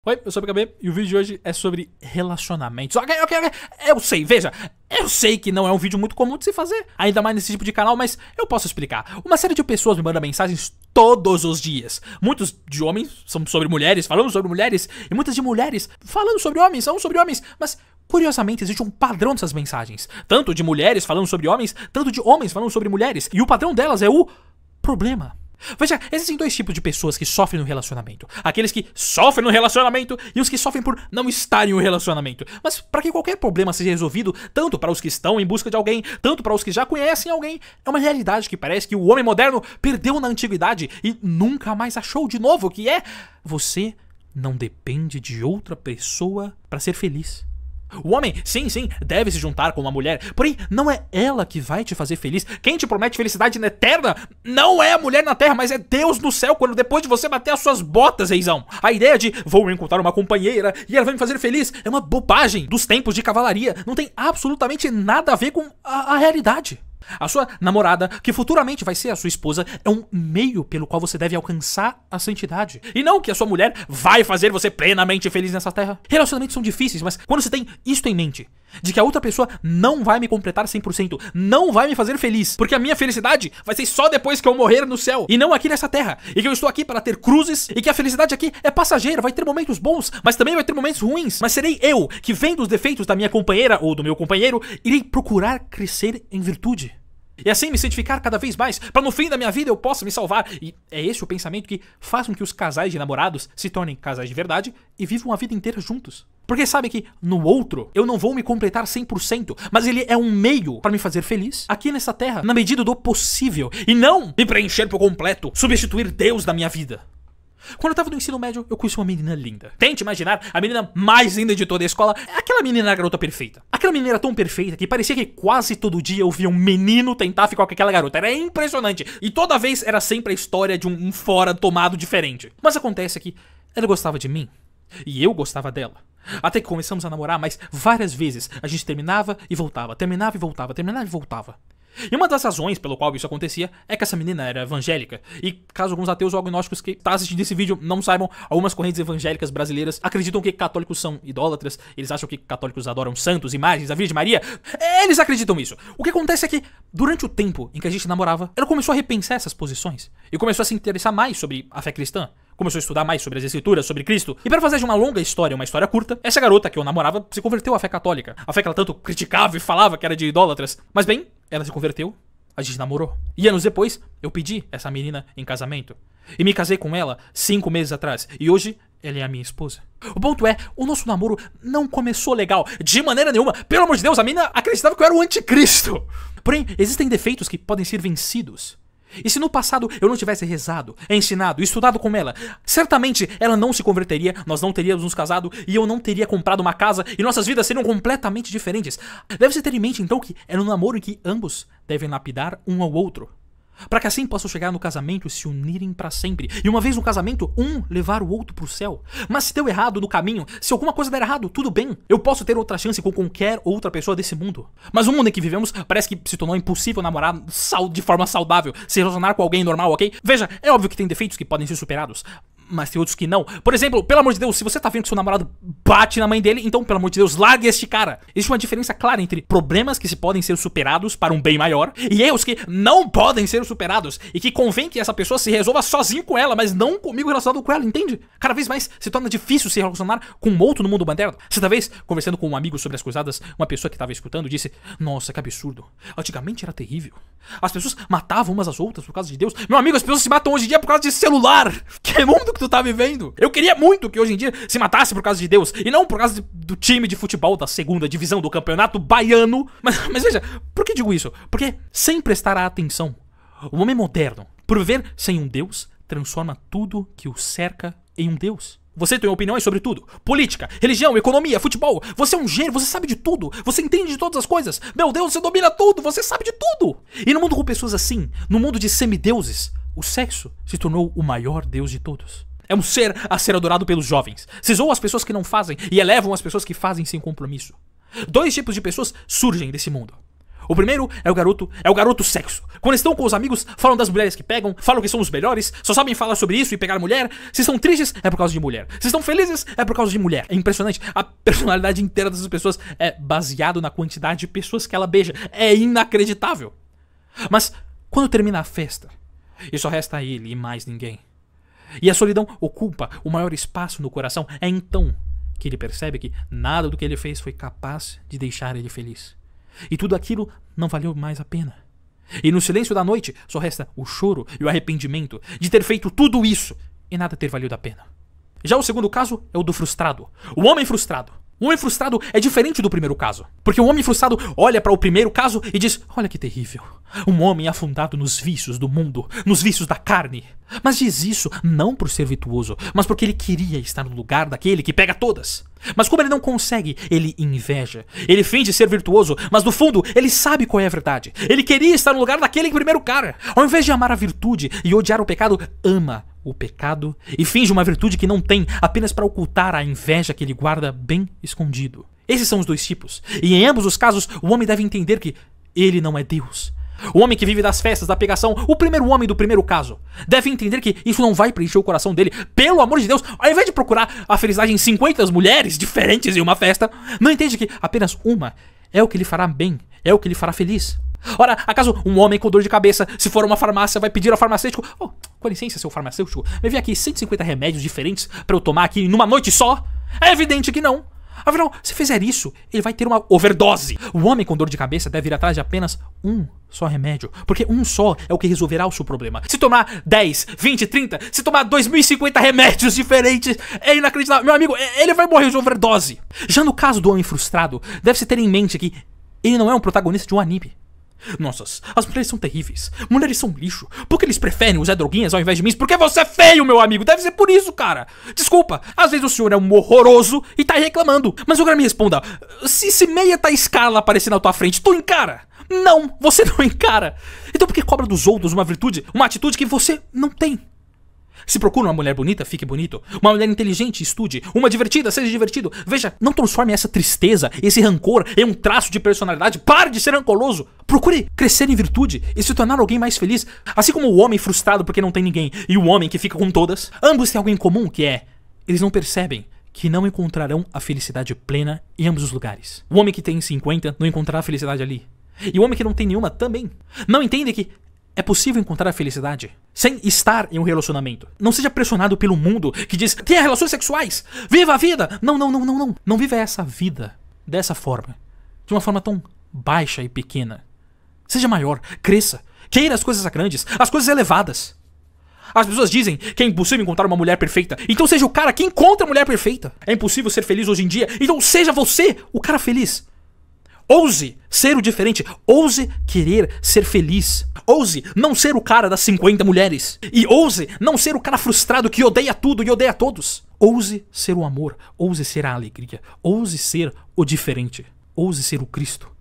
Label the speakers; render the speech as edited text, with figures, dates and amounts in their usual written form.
Speaker 1: Oi, eu sou o PKB e o vídeo de hoje é sobre relacionamentos. Ok. Eu sei, veja, eu sei que não é um vídeo muito comum de se fazer, ainda mais nesse tipo de canal, mas eu posso explicar. Uma série de pessoas me mandam mensagens todos os dias. Muitos de homens são sobre mulheres, falando sobre mulheres, e muitas de mulheres falando sobre homens, são sobre homens, mas curiosamente existe um padrão dessas mensagens. Tanto de mulheres falando sobre homens, tanto de homens falando sobre mulheres, e o padrão delas é o problema. Veja, existem dois tipos de pessoas que sofrem no relacionamento. Aqueles que sofrem no relacionamento e os que sofrem por não estarem no relacionamento. Mas para que qualquer problema seja resolvido, tanto para os que estão em busca de alguém, tanto para os que já conhecem alguém, é uma realidade que parece que o homem moderno perdeu na antiguidade e nunca mais achou de novo, que é: você não depende de outra pessoa para ser feliz. O homem, sim, deve se juntar com uma mulher, porém não é ela que vai te fazer feliz. Quem te promete felicidade eterna não é a mulher na terra, mas é Deus no céu, quando depois de você bater as suas botas, reizão. A ideia de vou encontrar uma companheira e ela vai me fazer feliz é uma bobagem dos tempos de cavalaria. Não tem absolutamente nada a ver com a realidade. A sua namorada, que futuramente vai ser a sua esposa, é um meio pelo qual você deve alcançar a santidade. E não que a sua mulher vai fazer você plenamente feliz nessa terra. Relacionamentos são difíceis, mas quando você tem isto em mente, de que a outra pessoa não vai me completar 100%, não vai me fazer feliz, porque a minha felicidade vai ser só depois que eu morrer no céu, e não aqui nessa terra, e que eu estou aqui para ter cruzes, e que a felicidade aqui é passageira, vai ter momentos bons, mas também vai ter momentos ruins, mas serei eu, que vendo os defeitos da minha companheira ou do meu companheiro, irei procurar crescer em virtude. E assim me santificar cada vez mais, para no fim da minha vida eu possa me salvar. E é esse o pensamento que faz com que os casais de namorados se tornem casais de verdade e vivam a vida inteira juntos. Porque sabe que no outro eu não vou me completar 100%, mas ele é um meio para me fazer feliz aqui nessa terra, na medida do possível, e não me preencher por completo, substituir Deus da minha vida. Quando eu tava no ensino médio, eu conheci uma menina linda. Tente imaginar a menina mais linda de toda a escola. Aquela menina era a garota perfeita. Aquela menina era tão perfeita que parecia que quase todo dia eu via um menino tentar ficar com aquela garota. Era impressionante. E toda vez era sempre a história de um fora tomado diferente. Mas acontece que ela gostava de mim e eu gostava dela. Até que começamos a namorar, mas várias vezes a gente terminava e voltava, terminava e voltava, terminava e voltava. E uma das razões pelo qual isso acontecia é que essa menina era evangélica. E caso alguns ateus ou agnósticos que estão assistindo esse vídeo não saibam, algumas correntes evangélicas brasileiras acreditam que católicos são idólatras. Eles acham que católicos adoram santos, imagens, a Virgem Maria. Eles acreditam nisso. O que acontece é que, durante o tempo em que a gente namorava, ela começou a repensar essas posições. E começou a se interessar mais sobre a fé cristã. Começou a estudar mais sobre as escrituras, sobre Cristo. E para fazer de uma longa história, uma história curta, essa garota que eu namorava se converteu à fé católica. A fé que ela tanto criticava e falava que era de idólatras. Mas bem, ela se converteu, a gente namorou. E anos depois, eu pedi essa menina em casamento. E me casei com ela 5 meses atrás. E hoje, ela é a minha esposa. O ponto é, o nosso namoro não começou legal. De maneira nenhuma. Pelo amor de Deus, a menina acreditava que eu era o anticristo. Porém, existem defeitos que podem ser vencidos. E se no passado eu não tivesse rezado, ensinado, estudado com ela, certamente ela não se converteria, nós não teríamos nos casado e eu não teria comprado uma casa e nossas vidas seriam completamente diferentes. Deve-se ter em mente então que é no namoro em que ambos devem lapidar um ao outro, para que assim possam chegar no casamento e se unirem para sempre. E uma vez no casamento, um levar o outro pro céu. Mas se deu errado no caminho, se alguma coisa der errado, tudo bem. Eu posso ter outra chance com qualquer outra pessoa desse mundo. Mas o mundo em que vivemos parece que se tornou impossível namorar de forma saudável, se relacionar com alguém normal, ok? Veja, é óbvio que tem defeitos que podem ser superados, mas tem outros que não. Por exemplo, pelo amor de Deus, se você tá vendo que seu namorado bate na mãe dele, então, pelo amor de Deus, largue este cara. Existe uma diferença clara entre problemas que se podem ser superados para um bem maior e erros que não podem ser superados e que convém que essa pessoa se resolva sozinho com ela, mas não comigo relacionado com ela, entende? Cada vez mais se torna difícil se relacionar com um outro no mundo moderno. Certa vez, conversando com um amigo sobre as cruzadas, uma pessoa que estava escutando disse: nossa, que absurdo. Antigamente era terrível. As pessoas matavam umas às outras por causa de Deus. Meu amigo, as pessoas se matam hoje em dia por causa de celular. Que mundo que tu tá vivendo? Eu queria muito que hoje em dia se matasse por causa de Deus e não por causa do time de futebol da segunda divisão do campeonato baiano. Mas veja, por que digo isso? Porque sem prestar atenção, o homem moderno, por viver sem um Deus, transforma tudo que o cerca em um Deus. Você tem opiniões sobre tudo. Política, religião, economia, futebol. Você é um gênio, você sabe de tudo. Você entende de todas as coisas. Meu Deus, você domina tudo, você sabe de tudo. E no mundo com pessoas assim, no mundo de semideuses, o sexo se tornou o maior deus de todos. É um ser a ser adorado pelos jovens. Se zoam as pessoas que não fazem e elevam as pessoas que fazem sem compromisso. 2 tipos de pessoas surgem desse mundo. O primeiro é o garoto sexo. Quando estão com os amigos, falam das mulheres que pegam, falam que são os melhores, só sabem falar sobre isso e pegar mulher. Se estão tristes, é por causa de mulher. Se estão felizes, é por causa de mulher. É impressionante. A personalidade inteira dessas pessoas é baseado na quantidade de pessoas que ela beija. É inacreditável. Mas quando termina a festa, e só resta ele e mais ninguém, e a solidão ocupa o maior espaço no coração, é então que ele percebe que nada do que ele fez foi capaz de deixar ele feliz. E tudo aquilo não valeu mais a pena. E no silêncio da noite só resta o choro e o arrependimento de ter feito tudo isso e nada ter valido a pena. Já o segundo caso é o do frustrado. O homem frustrado. O homem frustrado é diferente do primeiro caso. Porque o homem frustrado olha para o primeiro caso e diz: olha que terrível. Um homem afundado nos vícios do mundo, nos vícios da carne. Mas diz isso não por ser virtuoso, mas porque ele queria estar no lugar daquele que pega todas. Mas como ele não consegue, ele inveja. Ele finge ser virtuoso, mas no fundo ele sabe qual é a verdade. Ele queria estar no lugar daquele primeiro cara. Ao invés de amar a virtude e odiar o pecado, ama o pecado e finge uma virtude que não tem, apenas para ocultar a inveja que ele guarda bem escondido. Esses são os dois tipos. E em ambos os casos, o homem deve entender que ele não é Deus. O homem que vive das festas, da pegação, o primeiro homem do primeiro caso, deve entender que isso não vai preencher o coração dele. Pelo amor de Deus, ao invés de procurar a felicidade em 50 mulheres diferentes em uma festa, não entende que apenas uma é o que lhe fará bem, é o que lhe fará feliz. Ora, acaso um homem com dor de cabeça, se for a uma farmácia, vai pedir ao farmacêutico: oh, com licença, seu farmacêutico, me vê aqui 150 remédios diferentes pra eu tomar aqui numa noite só? É evidente que não. Afinal, se fizer isso, ele vai ter uma overdose. O homem com dor de cabeça deve ir atrás de apenas um só remédio, porque um só é o que resolverá o seu problema. Se tomar 10, 20, 30, se tomar 2050 remédios diferentes, é inacreditável. Meu amigo, ele vai morrer de overdose. Já no caso do homem frustrado, deve-se ter em mente que ele não é um protagonista de um anime. Nossas, as mulheres são terríveis. Mulheres são lixo. Por que eles preferem os Zé Droguinhas ao invés de mim? Porque você é feio, meu amigo. Deve ser por isso, cara. Desculpa, às vezes o senhor é um horroroso e tá aí reclamando. Mas agora me responda: se meia tá escala aparecer na tua frente, tu encara? Não, você não encara. Então por que cobra dos outros uma virtude, uma atitude que você não tem? Se procura uma mulher bonita, fique bonito. Uma mulher inteligente, estude. Uma divertida, seja divertido. Veja, não transforme essa tristeza, esse rancor em um traço de personalidade. Pare de ser rancoroso. Procure crescer em virtude e se tornar alguém mais feliz. Assim como o homem frustrado porque não tem ninguém e o homem que fica com todas, ambos têm algo em comum, que é: eles não percebem que não encontrarão a felicidade plena em ambos os lugares. O homem que tem 50 não encontrará a felicidade ali. E o homem que não tem nenhuma também. Não entende que é possível encontrar a felicidade sem estar em um relacionamento. Não seja pressionado pelo mundo que diz: tenha relações sexuais, viva a vida. Não. Não viva essa vida dessa forma, de uma forma tão baixa e pequena. Seja maior, cresça, queira as coisas grandes, as coisas elevadas. As pessoas dizem que é impossível encontrar uma mulher perfeita. Então seja o cara que encontra a mulher perfeita. É impossível ser feliz hoje em dia. Então seja você o cara feliz. Ouse ser o diferente. Ouse querer ser feliz. Ouse não ser o cara das 50 mulheres. E ouse não ser o cara frustrado que odeia tudo e odeia todos. Ouse ser o amor. Ouse ser a alegria. Ouse ser o diferente. Ouse ser o Cristo.